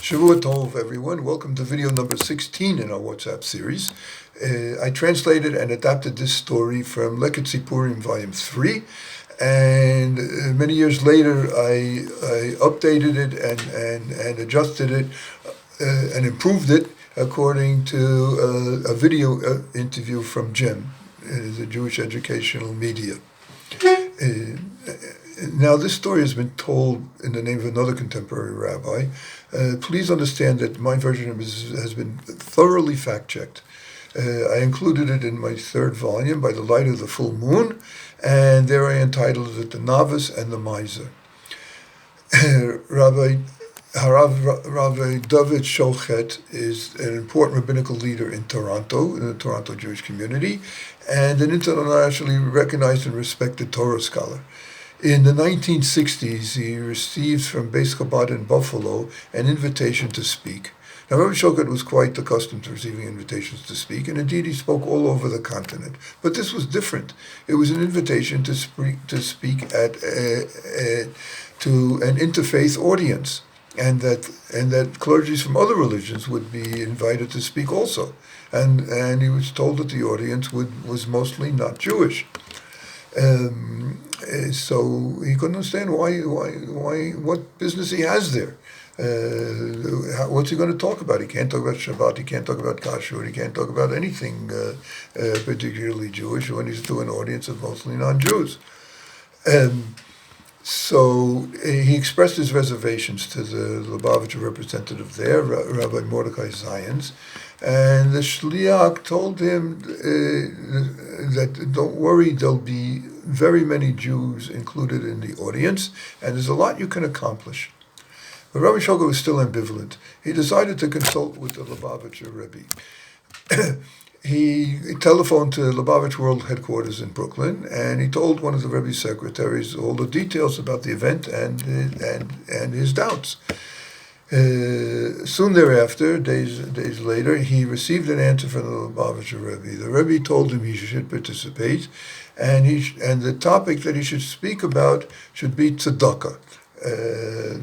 Shavua Tov, everyone. Welcome to video number 16 in our WhatsApp series. I translated and adapted this story from Leket Sipurim, Volume 3, and many years later I updated it and adjusted it and improved it according to a video interview from JEM, the Jewish Educational Media. Now, this story has been told in the name of another contemporary rabbi. Please understand that my version of it has been thoroughly fact-checked. I included it in my third volume, By the Light of the Full Moon, and there I entitled it The Novice and the Mizer. Rabbi David Schochet is an important rabbinical leader in Toronto, in the Toronto Jewish community, and an internationally recognized and respected Torah scholar. In the 1960s, he received from Beis Chabad in Buffalo an invitation to speak. Now, Rabbi Schochet was quite accustomed to receiving invitations to speak, and indeed he spoke all over the continent. But this was different. It was an invitation to speak to an interfaith audience, and that clergy from other religions would be invited to speak also. And he was told that the audience was mostly not Jewish. So he couldn't understand what business he has there. What's he going to talk about? He can't talk about Shabbat, he can't talk about Kashrut, he can't talk about anything particularly Jewish when he's to an audience of mostly non-Jews. So he expressed his reservations to the Lubavitcher representative there, Rabbi Mordechai Zions, and the Shliach told him that don't worry, there'll be very many Jews included in the audience, and there's a lot you can accomplish. But Rabbi Schochet was still ambivalent. He decided to consult with the Lubavitcher Rebbe. He telephoned to Lubavitch World Headquarters in Brooklyn, and he told one of the Rebbe's secretaries all the details about the event and his doubts. Soon thereafter, days later, he received an answer from the Lubavitcher Rebbe. The Rebbe told him he should participate, and the topic that he should speak about should be tzedakah,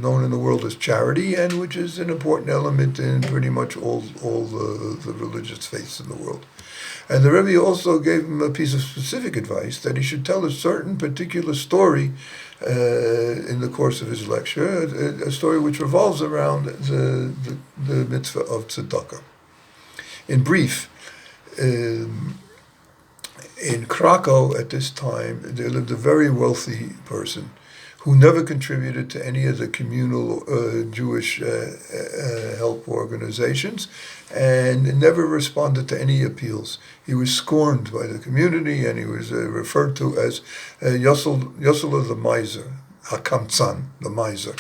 known in the world as charity, and which is an important element in pretty much all the religious faiths in the world. And the Rebbe also gave him a piece of specific advice that he should tell a certain particular story in the course of his lecture, a story which revolves around the mitzvah of tzedakah. In brief, in Krakow at this time, there lived a very wealthy person who never contributed to any of the communal Jewish help organizations and never responded to any appeals. He was scorned by the community, and he was referred to as Yossel the Mizer, Hakamtzan, the Mizer.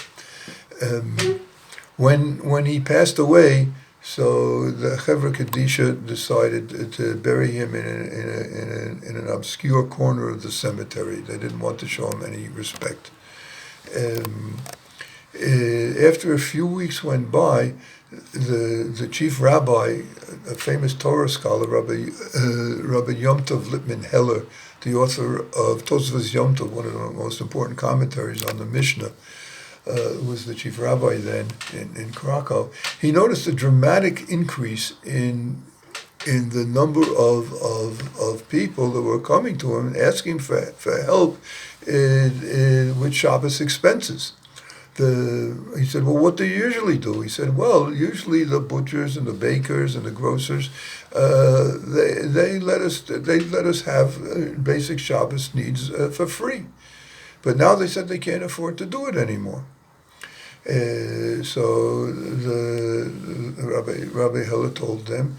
When he passed away, so the Chevra Kadisha decided to bury him in an obscure corner of the cemetery. They didn't want to show him any respect. After a few weeks went by, the Chief Rabbi, a famous Torah scholar, Rabbi Yom Tov Lipman Heller, the author of Tosfos Yom Tov, one of the most important commentaries on the Mishnah, was the Chief Rabbi then in Krakow. He noticed a dramatic increase in the number of people that were coming to him and asking for help with Shabbos expenses. He said, well, what do you usually do? He said, well, usually the butchers and the bakers and the grocers, they let us have basic Shabbos needs for free. But now they said they can't afford to do it anymore. So the Rabbi Heller told them,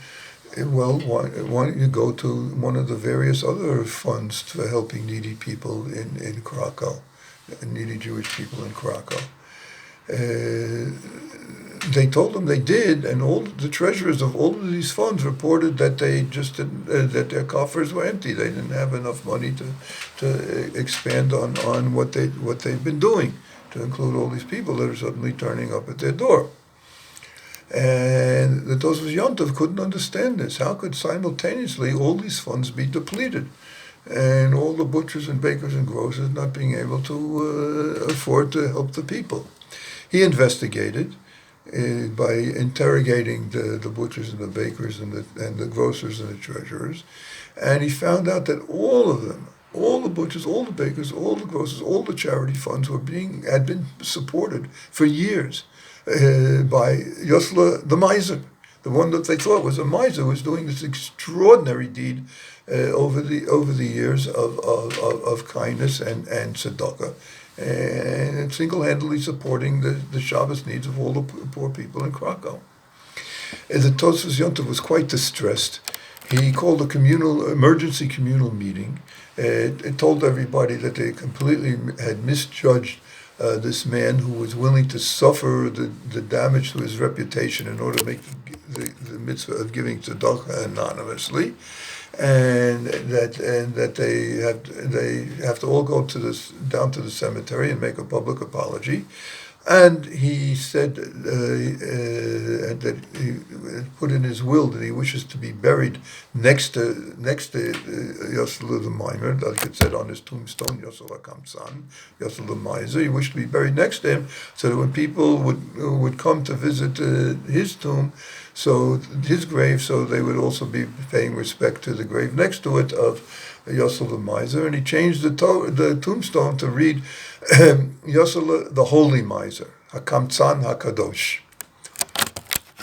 well, why don't you go to one of the various other funds for helping needy people in Krakow, needy Jewish people in Krakow. They told them they did, and all the treasurers of all of these funds reported that they just that their coffers were empty. They didn't have enough money to expand on what they've been doing, to include all these people that are suddenly turning up at their door. And the Tosfos Yom Tov couldn't understand this. How could simultaneously all these funds be depleted, and all the butchers and bakers and grocers not being able to afford to help the people? He investigated, by interrogating the butchers and the bakers and the grocers and the treasurers, and he found out that all of them, all the butchers, all the bakers, all the grocers, all the charity funds had been supported for years by Yosla the Mizer, the one that they thought was a miser, was doing this extraordinary deed over the years of kindness and tzedakah, and single-handedly supporting the Shabbos needs of all the poor people in Krakow. The Tosfos Yontif was quite distressed. He called a emergency communal meeting. It told everybody that they completely had misjudged this man who was willing to suffer the damage to his reputation in order to make the mitzvah of giving tzedakah anonymously, and that they have to all go down to the cemetery and make a public apology. And he said that he put in his will that he wishes to be buried next to Yosel the Mimer, like it said on his tombstone, Yosel HaKamtzan, Yosel the Mizer. He wished to be buried next to him, so that when people would come to visit his tomb, so his grave, so they would also be paying respect to the grave next to it of Yosel the Mizer. And he changed the tombstone to read Yosel the Holy Mizer, HaKamtzan HaKadosh.